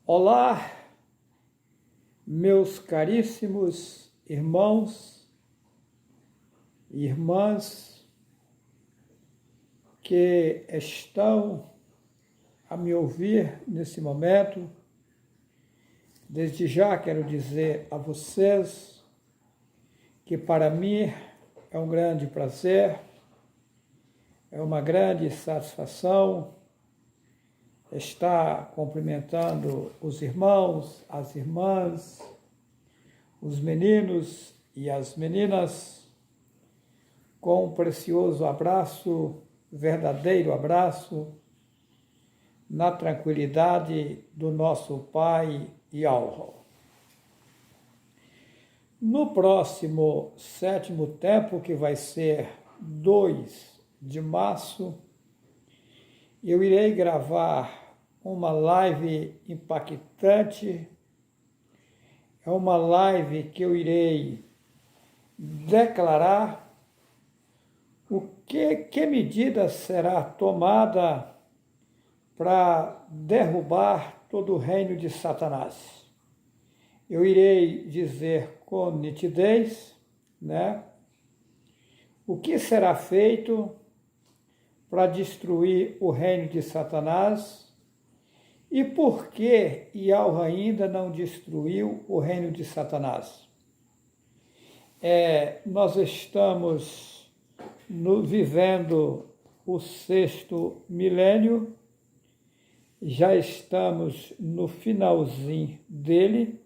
Olá, meus caríssimos irmãos e irmãs que estão a me ouvir nesse momento. Desde já quero dizer a vocês que para mim é um grande prazer, é uma grande satisfação estar cumprimentando os irmãos, as irmãs, os meninos e as meninas com um precioso abraço, verdadeiro abraço, na tranquilidade do nosso Pai Yahweh. No próximo 7º tempo, que vai ser 2 de março, eu irei gravar uma live impactante. É uma live que eu irei declarar que medida será tomada para derrubar todo o reino de Satanás. Eu irei dizer com nitidez, o que será feito para destruir o reino de Satanás e por que Yahweh ainda não destruiu o reino de Satanás. Nós estamos vivendo o 6º milênio, já estamos no finalzinho dele,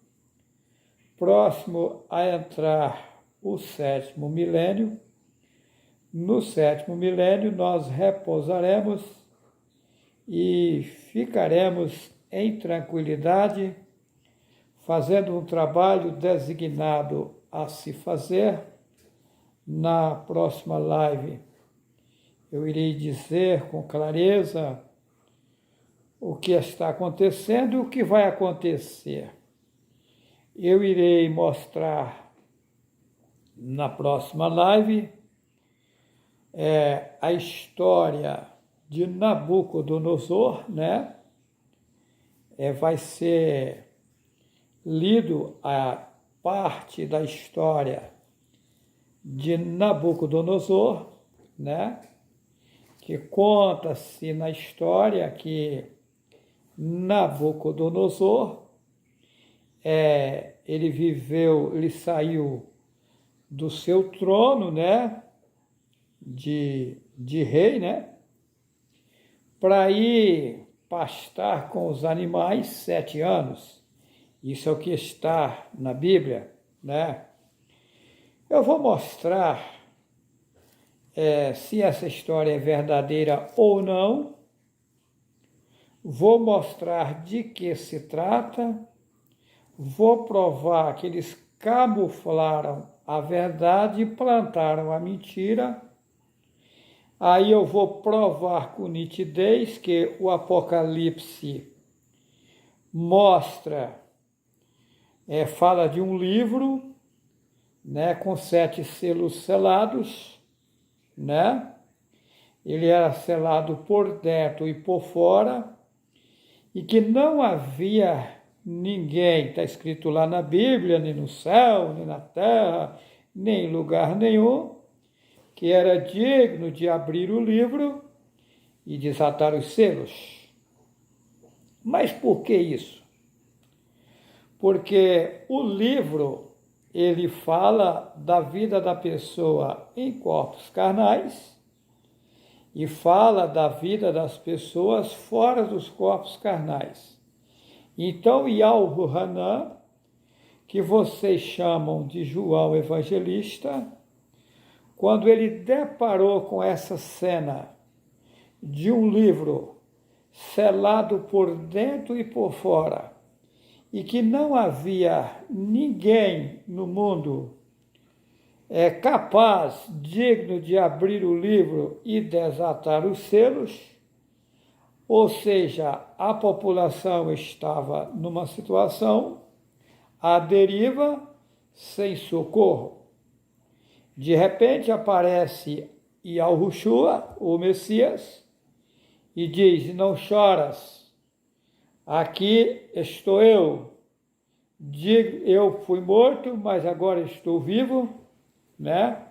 próximo a entrar o 7º milênio. No 7º milênio nós repousaremos e ficaremos em tranquilidade, fazendo um trabalho designado a se fazer. Na próxima live eu irei dizer com clareza o que está acontecendo e o que vai acontecer. Eu irei mostrar na próxima live a história de Nabucodonosor, vai ser lido a parte da história de Nabucodonosor, que conta-se na história que Nabucodonosor, ele saiu do seu trono, de rei, para ir pastar com os animais 7 anos. Isso é o que está na Bíblia, Eu vou mostrar se essa história é verdadeira ou não. Vou mostrar de que se trata. Vou provar que eles camuflaram a verdade e plantaram a mentira. Aí eu vou provar com nitidez que o Apocalipse mostra, fala de um livro, com 7 selos selados, Ele era selado por dentro e por fora, e que não havia ninguém, está escrito lá na Bíblia, nem no céu, nem na terra, nem em lugar nenhum, que era digno de abrir o livro e desatar os selos. Mas por que isso? Porque o livro, ele fala da vida da pessoa em corpos carnais e fala da vida das pessoas fora dos corpos carnais. Então, Yahweh Hanan, que vocês chamam de João Evangelista, quando ele deparou com essa cena de um livro selado por dentro e por fora, e que não havia ninguém no mundo capaz, digno de abrir o livro e desatar os selos, ou seja, a população estava numa situação à deriva, sem socorro. De repente aparece Yahushua, o Messias, e diz: não choras, aqui estou eu. Eu fui morto, mas agora estou vivo, né?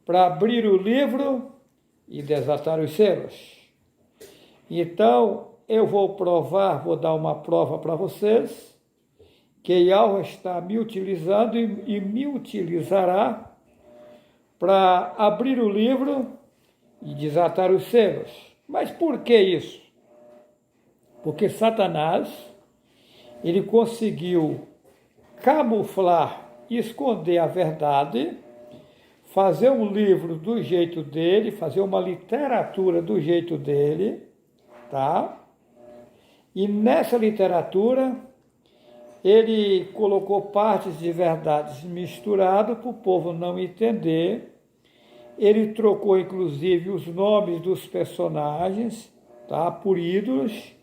Para abrir o livro e desatar os selos. Então, eu vou dar uma prova para vocês, que Yahweh está me utilizando e me utilizará para abrir o livro e desatar os selos. Mas por que isso? Porque Satanás, ele conseguiu camuflar, esconder a verdade, fazer um livro do jeito dele, fazer uma literatura do jeito dele, tá? E nessa literatura, ele colocou partes de verdades misturadas para o povo não entender. Ele trocou, inclusive, os nomes dos personagens, tá? Por ídolos,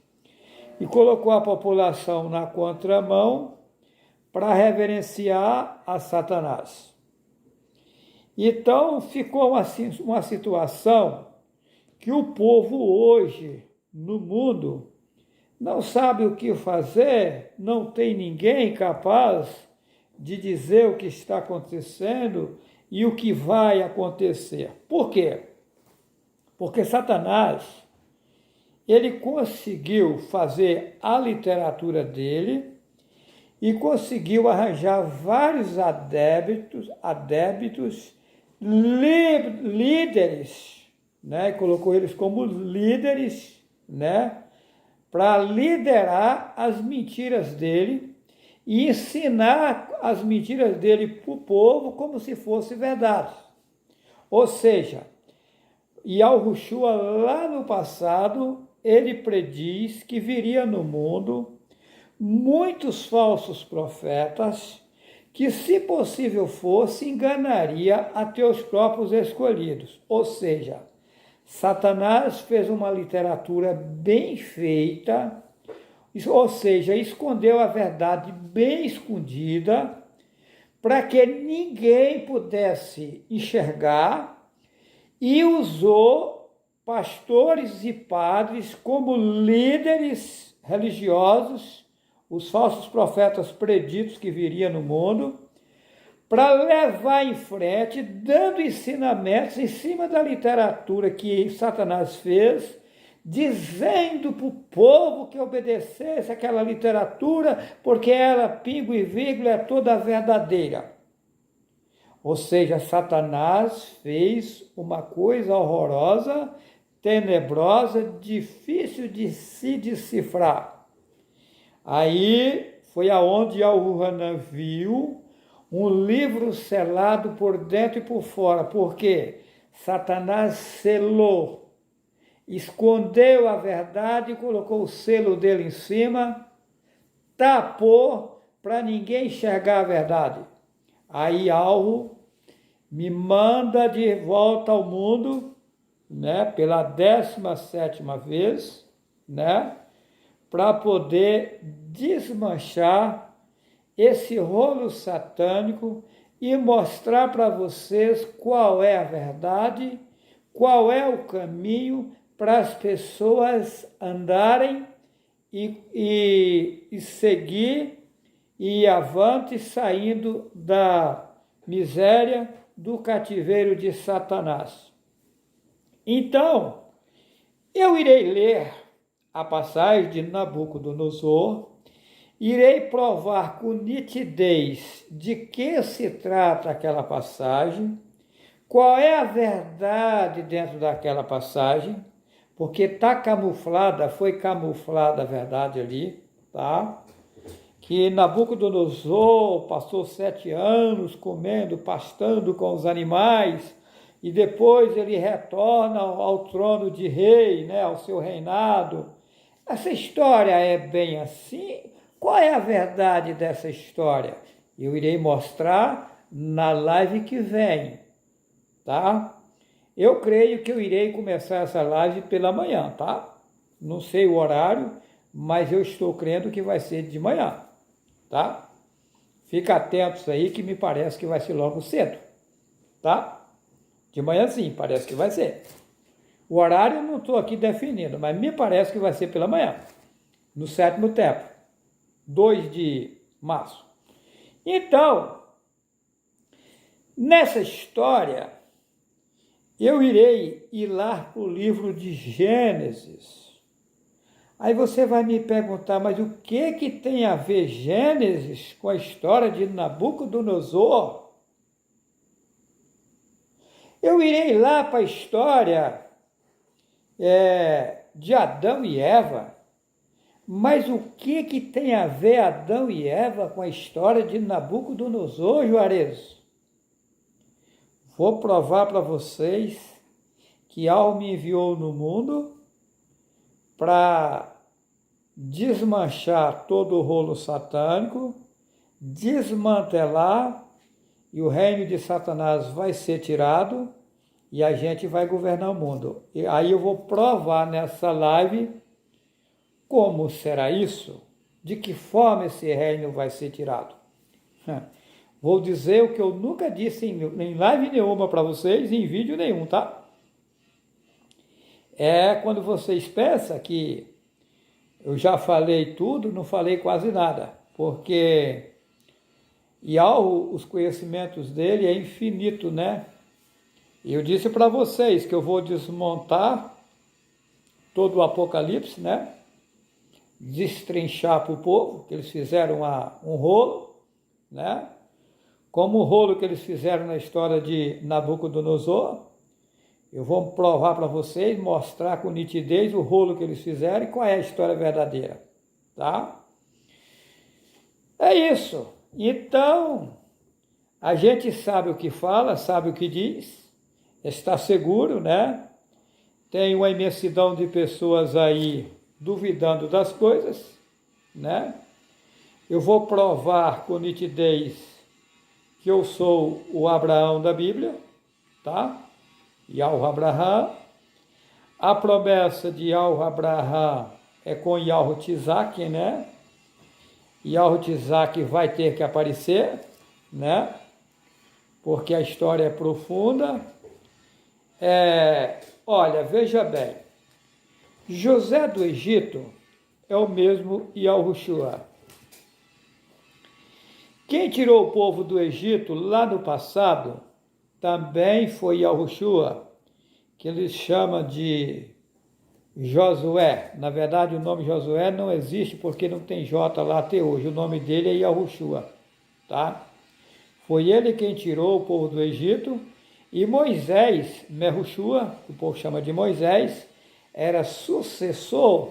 e colocou a população na contramão para reverenciar a Satanás. Então, ficou uma situação que o povo hoje, no mundo, não sabe o que fazer, não tem ninguém capaz de dizer o que está acontecendo e o que vai acontecer. Por quê? Porque Satanás, ele conseguiu fazer a literatura dele e conseguiu arranjar vários adébitos, líderes, né? Colocou eles como líderes, né? Para liderar as mentiras dele e ensinar as mentiras dele para o povo como se fosse verdade. Ou seja, Yahushua lá no passado, ele prediz que viria no mundo muitos falsos profetas que, se possível fosse, enganaria até os próprios escolhidos. Ou seja, Satanás fez uma literatura bem feita, ou seja, escondeu a verdade bem escondida, para que ninguém pudesse enxergar, e usou pastores e padres como líderes religiosos, os falsos profetas preditos que viriam no mundo, para levar em frente, dando ensinamentos em cima da literatura que Satanás fez, dizendo para o povo que obedecesse aquela literatura, porque ela, pingo e vírgula, é toda verdadeira. Ou seja, Satanás fez uma coisa horrorosa, tenebrosa, difícil de se decifrar. Aí foi aonde Yahuwah viu um livro selado por dentro e por fora, porque Satanás selou, escondeu a verdade, colocou o selo dele em cima, tapou para ninguém enxergar a verdade. Aí Yahuwah me manda de volta ao mundo, né, pela 17ª vez, né, para poder desmanchar esse rolo satânico e mostrar para vocês qual é a verdade, qual é o caminho para as pessoas andarem e seguir e ir avante, saindo da miséria, do cativeiro de Satanás. Então, eu irei ler a passagem de Nabucodonosor, irei provar com nitidez de que se trata aquela passagem, qual é a verdade dentro daquela passagem, porque foi camuflada a verdade ali, tá? Que Nabucodonosor passou 7 anos comendo, pastando com os animais, e depois ele retorna ao trono de rei, né, ao seu reinado. Essa história é bem assim? Qual é a verdade dessa história? Eu irei mostrar na live que vem, tá? Eu creio que eu irei começar essa live pela manhã, tá? Não sei o horário, mas eu estou crendo que vai ser de manhã, tá? Fica atentos aí que me parece que vai ser logo cedo, tá? De manhã sim, parece que vai ser. O horário eu não estou aqui definindo, mas me parece que vai ser pela manhã. no 7º tempo, 2 de março. Então, nessa história, eu irei ir lá para o livro de Gênesis. Aí você vai me perguntar, mas o que tem a ver Gênesis com a história de Nabucodonosor? Eu irei lá para a história de Adão e Eva, mas o que tem a ver Adão e Eva com a história de Nabucodonosor, Juarez? Vou provar para vocês que algo me enviou no mundo para desmanchar todo o rolo satânico, desmantelar, e o reino de Satanás vai ser tirado e a gente vai governar o mundo. E aí eu vou provar nessa live como será isso, de que forma esse reino vai ser tirado. Vou dizer o que eu nunca disse em live nenhuma para vocês, em vídeo nenhum, tá? É quando vocês pensam que eu já falei tudo, não falei quase nada, porque os conhecimentos dele é infinito, né? Eu disse para vocês que eu vou desmontar todo o Apocalipse, né? Destrinchar para o povo, que eles fizeram um rolo, né? Como o rolo que eles fizeram na história de Nabucodonosor. Eu vou provar para vocês, mostrar com nitidez o rolo que eles fizeram e qual é a história verdadeira, tá? É isso. Então, a gente sabe o que fala, sabe o que diz, está seguro, né? Tem uma imensidão de pessoas aí duvidando das coisas, né? Eu vou provar com nitidez que eu sou o Abraão da Bíblia, tá? Yahweh-Abraham. A promessa de Yahweh-Abraham é com Yahweh-Tzak, né? Yahweh-Tzak vai ter que aparecer, né? Porque a história é profunda. Olha, veja bem. José do Egito é o mesmo Yahushua. Quem tirou o povo do Egito lá no passado também foi Yahushua, que eles chamam de Josué. Na verdade, o nome Josué não existe porque não tem J lá até hoje. O nome dele é Yahushua, tá? Foi ele quem tirou o povo do Egito. E Moisés, Mehushua, que o povo chama de Moisés, era sucessor,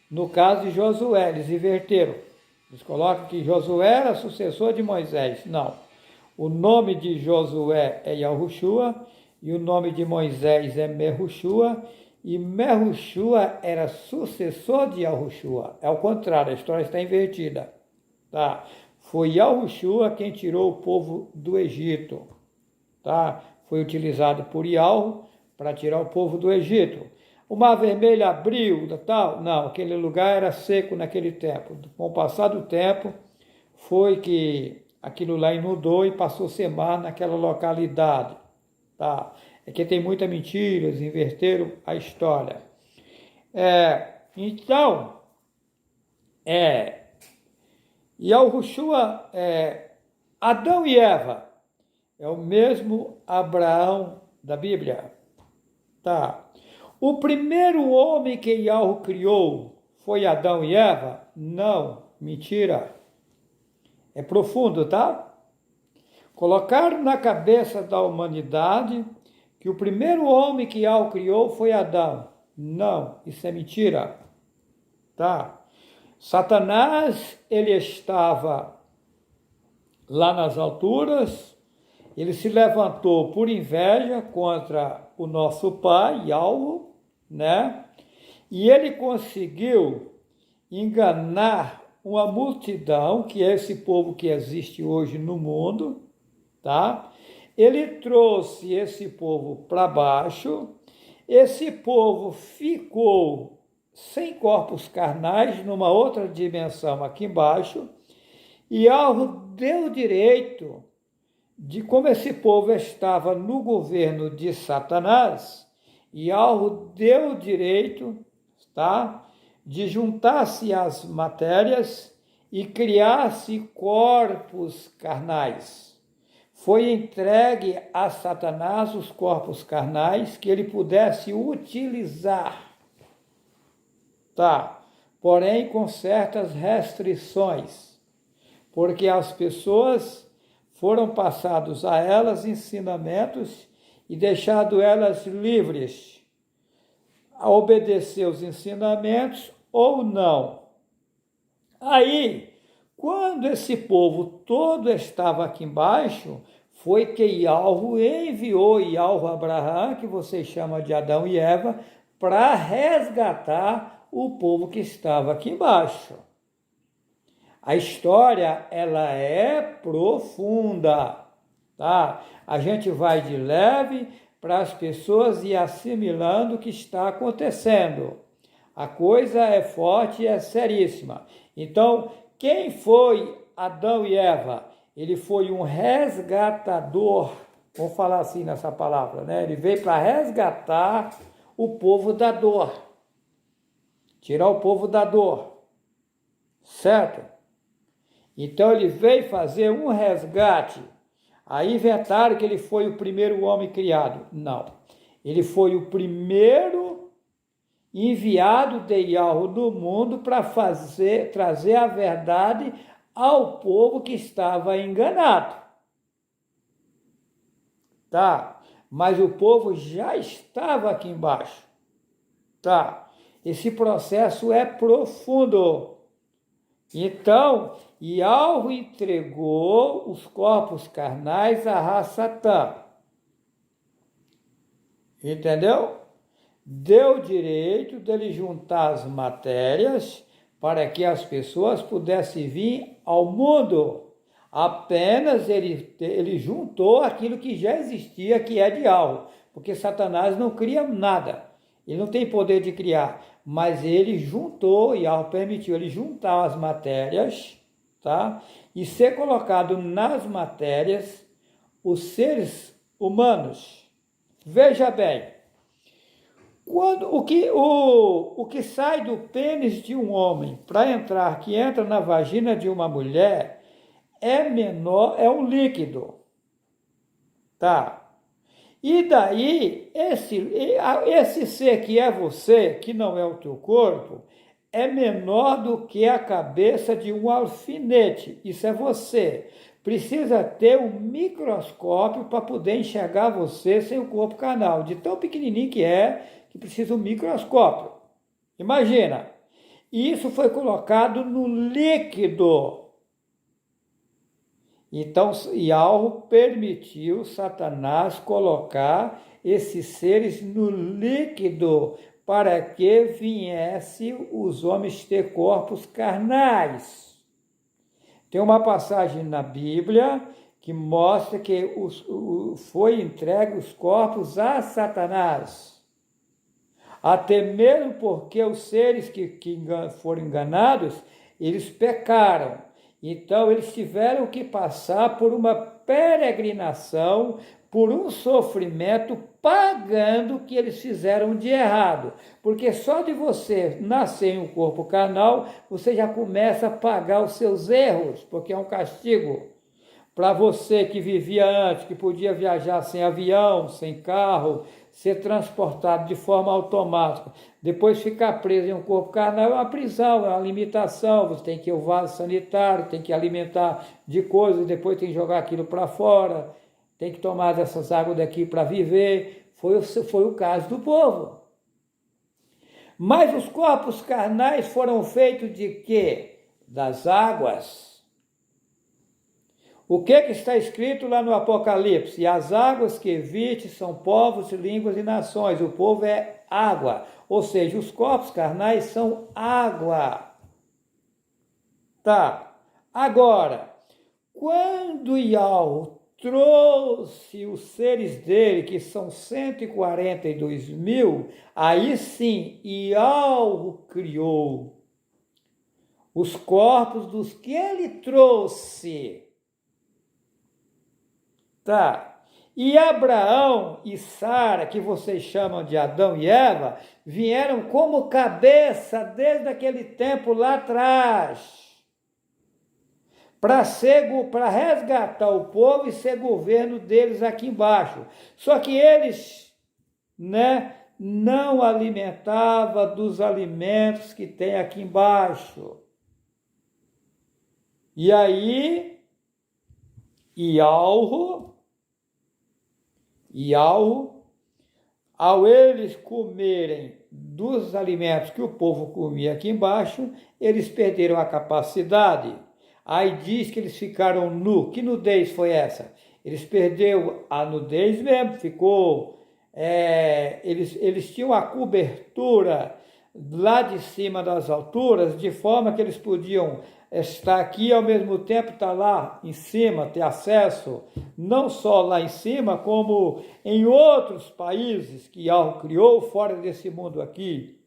no caso de Josué. Eles inverteram. Eles colocam que Josué era sucessor de Moisés. Não. O nome de Josué é Yahushua e o nome de Moisés é Mehushua, e Mehushua era sucessor de Yahushua. É o contrário, a história está invertida. Tá? Foi Yahushua quem tirou o povo do Egito. Tá? Foi utilizado por Yahweh para tirar o povo do Egito. O Mar Vermelho abriu, tal? Não, aquele lugar era seco naquele tempo. Com o passar do tempo, foi que aquilo lá inundou e passou a ser mar naquela localidade. Tá? É que tem muita mentira, eles inverteram a história. Então, Yahushua, Adão e Eva, é o mesmo Abraão da Bíblia. Tá? O primeiro homem que Yahweh criou foi Adão e Eva? Não, mentira. É profundo, tá? Colocaram na cabeça da humanidade que o primeiro homem que Yahweh criou foi Adão. Não, isso é mentira. Tá? Satanás, ele estava lá nas alturas, ele se levantou por inveja contra o nosso pai, Yahweh, né? E ele conseguiu enganar uma multidão, que é esse povo que existe hoje no mundo, tá? Ele trouxe esse povo para baixo, esse povo ficou sem corpos carnais, numa outra dimensão aqui embaixo, e Yahweh deu direito de, como esse povo estava no governo de Satanás, Yahweh deu direito, tá? de juntar-se as matérias e criar-se corpos carnais. Foi entregue a Satanás os corpos carnais que ele pudesse utilizar. Tá, porém com certas restrições, porque as pessoas foram passados a elas ensinamentos e deixado elas livres a obedecer os ensinamentos ou não. Aí, quando esse povo todo estava aqui embaixo, foi que Yahweh enviou Abraham, que vocês chamam de Adão e Eva, para resgatar o povo que estava aqui embaixo. A história, ela é profunda, tá? A gente vai de leve para as pessoas ir assimilando o que está acontecendo. A coisa é forte e é seríssima. Então, quem foi Adão e Eva? Ele foi um resgatador, vamos falar assim nessa palavra, né? Ele veio para resgatar o povo da dor, tirar o povo da dor, certo? Então ele veio fazer um resgate. Aí inventaram que ele foi o primeiro homem criado. Não. Ele foi o primeiro enviado de Yahweh no mundo para trazer a verdade ao povo que estava enganado. Tá? Mas o povo já estava aqui embaixo. Tá? Esse processo é profundo. Então, Yahweh entregou os corpos carnais a Satã. Entendeu? Deu direito dele juntar as matérias para que as pessoas pudessem vir ao mundo. Apenas ele juntou aquilo que já existia, que é de Yahweh. Porque Satanás não cria nada. Ele não tem poder de criar. Mas ele juntou, Yahweh permitiu ele juntar as matérias, tá? E ser colocado nas matérias os seres humanos. Veja bem, o que sai do pênis de um homem que entra na vagina de uma mulher, é menor, é um líquido, tá? E daí, esse ser que é você, que não é o teu corpo, é menor do que a cabeça de um alfinete. Isso é você. Precisa ter um microscópio para poder enxergar você sem o corpo carnal. De tão pequenininho que precisa um microscópio. Imagina. Isso foi colocado no líquido. Então, Yahweh permitiu Satanás colocar esses seres no líquido para que viessem os homens ter corpos carnais. Tem uma passagem na Bíblia que mostra que foi entregue os corpos a Satanás. Até mesmo porque os seres que foram enganados, eles pecaram. Então, eles tiveram que passar por uma peregrinação, por um sofrimento, pagando o que eles fizeram de errado. Porque só de você nascer em um corpo carnal, você já começa a pagar os seus erros, porque é um castigo. Para você que vivia antes, que podia viajar sem avião, sem carro, ser transportado de forma automática, depois ficar preso em um corpo carnal é uma prisão, é uma limitação. Você tem que ir ao vaso sanitário, tem que alimentar de coisas, depois tem que jogar aquilo para fora, tem que tomar dessas águas daqui para viver. Foi o caso do povo. Mas os corpos carnais foram feitos de quê? Das águas. O que está escrito lá no Apocalipse? E as águas que viste são povos, línguas e nações. O povo é água. Ou seja, os corpos carnais são água. Tá. Agora, quando Yahweh trouxe os seres dele, que são 142 mil, aí sim, Yahweh criou os corpos dos que ele trouxe. Tá. E Abraão e Sara, que vocês chamam de Adão e Eva, vieram como cabeça desde aquele tempo lá atrás, para resgatar o povo e ser governo deles aqui embaixo. Só que eles, não alimentavam dos alimentos que tem aqui embaixo. E aí, Ialro, ao eles comerem dos alimentos que o povo comia aqui embaixo, eles perderam a capacidade. Aí diz que eles ficaram nus. Que nudez foi essa? Eles perderam a nudez mesmo, eles tinham a cobertura lá de cima das alturas, de forma que eles podiam estar aqui e ao mesmo tempo estar lá em cima, ter acesso, não só lá em cima, como em outros países que Yahweh criou fora desse mundo aqui.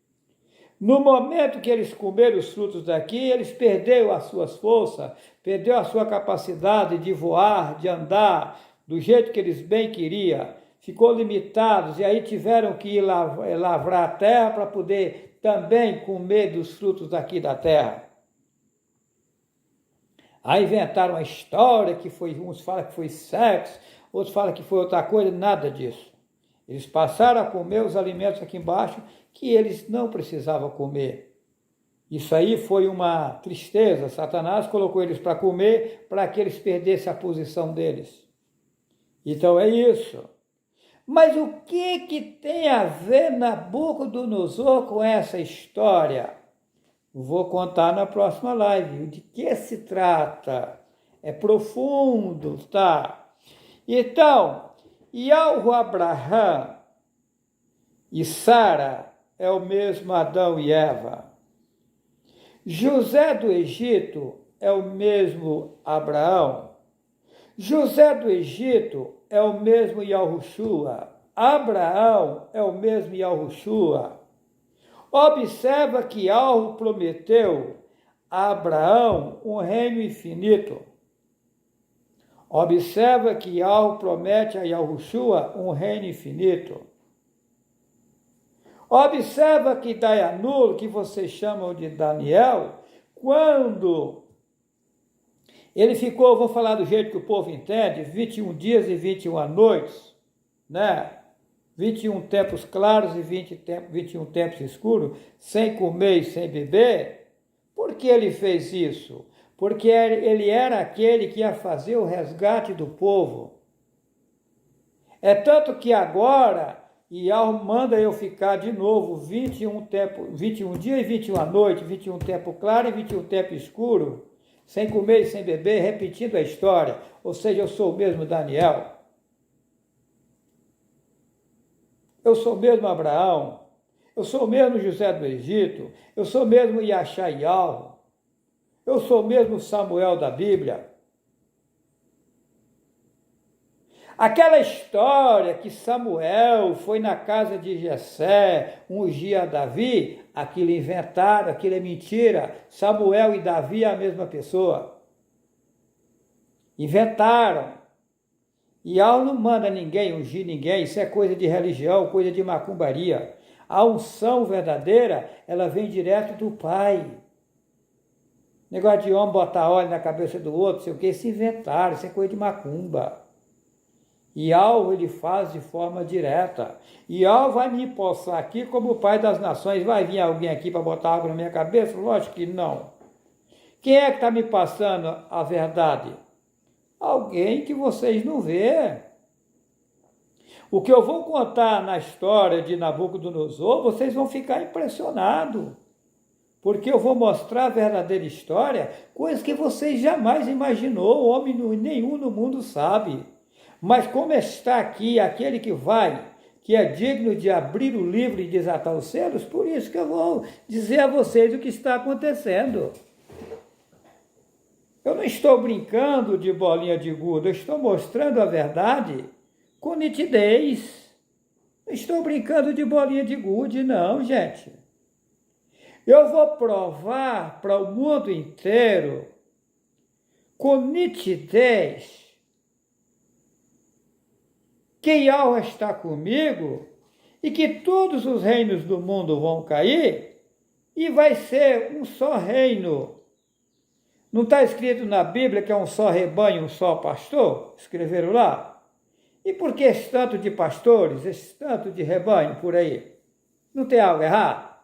No momento que eles comeram os frutos daqui, eles perderam as suas forças, perderam a sua capacidade de voar, de andar, do jeito que eles bem queriam. Ficou limitados e aí tiveram que ir lavrar a terra para poder também comer dos frutos daqui da terra. Aí inventaram uma história que foi, uns falam que foi sexo, outros falam que foi outra coisa, nada disso. Eles passaram a comer os alimentos aqui embaixo que eles não precisavam comer. Isso aí foi uma tristeza. Satanás colocou eles para comer para que eles perdessem a posição deles. Então é isso. Mas o que tem a ver Nabucodonosor com essa história? Vou contar na próxima live. De que se trata? É profundo, tá? Então, Yahweh Abraão e Sara é o mesmo Adão e Eva. José do Egito é o mesmo Abraão. José do Egito é o mesmo Yahushua. Abraão é o mesmo Yahushua. Observa que Yahweh prometeu a Abraão um reino infinito. Observa que Yahweh promete a Yahushua um reino infinito. Observa que Dayanul, que vocês chamam de Daniel, quando ele ficou, vou falar do jeito que o povo entende, 21 dias e 21 noites, 21 tempos claros e 21 tempos escuros, sem comer e sem beber. Por que ele fez isso? Porque ele era aquele que ia fazer o resgate do povo. É tanto que agora, Yahweh manda eu ficar de novo 21 dias e 21 noites, 21 tempo claro e 21 tempo escuro, sem comer e sem beber, repetindo a história. Ou seja, eu sou o mesmo Daniel. Eu sou o mesmo Abraão. Eu sou o mesmo José do Egito. Eu sou o mesmo Yashayahu. Eu sou o mesmo Samuel da Bíblia. Aquela história que Samuel foi na casa de Jessé, ungir Davi, aquilo inventaram, aquilo é mentira. Samuel e Davi é a mesma pessoa. Inventaram. E Yahweh não manda ninguém ungir ninguém, isso é coisa de religião, coisa de macumbaria. A unção verdadeira, ela vem direto do Pai. Negócio de homem botar óleo na cabeça do outro, sei o que, se inventaram, isso é coisa de macumba. E Yahweh ele faz de forma direta. E Yahweh vai me empossar aqui como o Pai das Nações. Vai vir alguém aqui para botar água na minha cabeça? Lógico que não. Quem é que está me passando a verdade? Alguém que vocês não vê. O que eu vou contar na história de Nabucodonosor, vocês vão ficar impressionados. Porque eu vou mostrar a verdadeira história, coisas que vocês jamais imaginou, homem nenhum no mundo sabe. Mas como está aqui aquele que é digno de abrir o livro e desatar os selos, por isso que eu vou dizer a vocês o que está acontecendo. Eu não estou brincando de bolinha de gude, eu estou mostrando a verdade com nitidez. Não estou brincando de bolinha de gude, não, gente. Eu vou provar para o mundo inteiro, com nitidez, que Yahweh está comigo e que todos os reinos do mundo vão cair e vai ser um só reino. Não está escrito na Bíblia que é um só rebanho, um só pastor? Escreveram lá. E por que esse tanto de pastores, esse tanto de rebanho por aí? Não tem algo errado?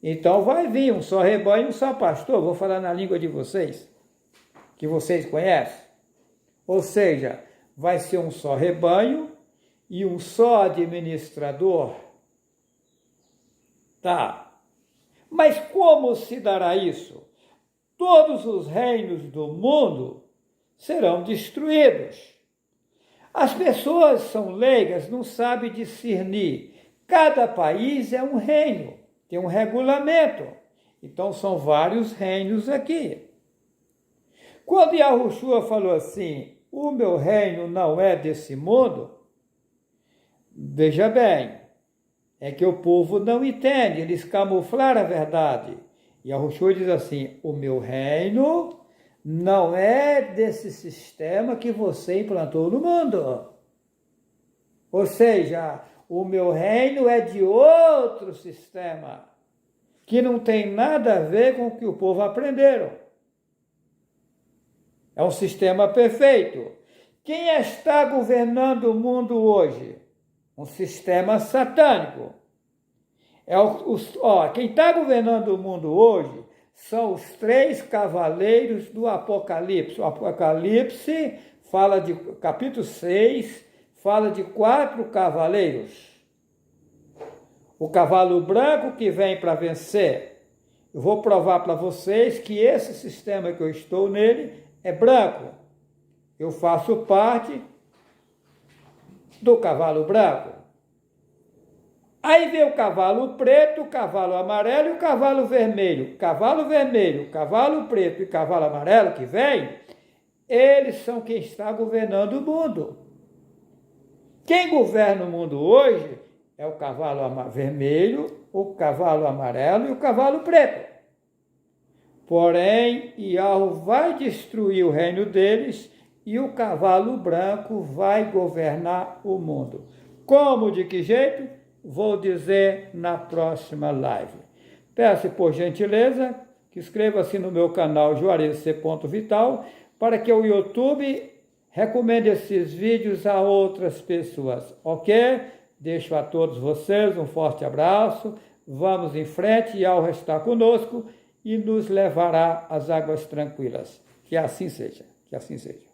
Então vai vir um só rebanho, um só pastor. Vou falar na língua de vocês, que vocês conhecem. Ou seja, vai ser um só rebanho e um só administrador. Tá. Mas como se dará isso? Todos os reinos do mundo serão destruídos. As pessoas são leigas, não sabem discernir. Cada país é um reino, tem um regulamento. Então são vários reinos aqui. Quando Yahushua falou assim, o meu reino não é desse mundo, veja bem, é que o povo não entende, eles camuflaram a verdade. Yahushua diz assim, o meu reino não é desse sistema que você implantou no mundo. Ou seja, o meu reino é de outro sistema, que não tem nada a ver com o que o povo aprenderam. É um sistema perfeito. Quem está governando o mundo hoje? Um sistema satânico. Quem está governando o mundo hoje são os 3 cavaleiros do Apocalipse. O Apocalipse fala de, capítulo 6, fala de 4 cavaleiros. O cavalo branco que vem para vencer. Eu vou provar para vocês que esse sistema que eu estou nele é branco. Eu faço parte do cavalo branco. Aí vem o cavalo preto, o cavalo amarelo e o cavalo vermelho. Cavalo vermelho, cavalo preto e cavalo amarelo que vem, eles são quem está governando o mundo. Quem governa o mundo hoje é o cavalo vermelho, o cavalo amarelo e o cavalo preto. Porém, Yahweh vai destruir o reino deles e o cavalo branco vai governar o mundo. Como, de que jeito? Vou dizer na próxima live. Peço, por gentileza, que inscreva-se no meu canal Juarez C. Vital, para que o YouTube recomende esses vídeos a outras pessoas, ok? Deixo a todos vocês um forte abraço, vamos em frente, Yahweh está conosco e nos levará às águas tranquilas. Que assim seja, que assim seja.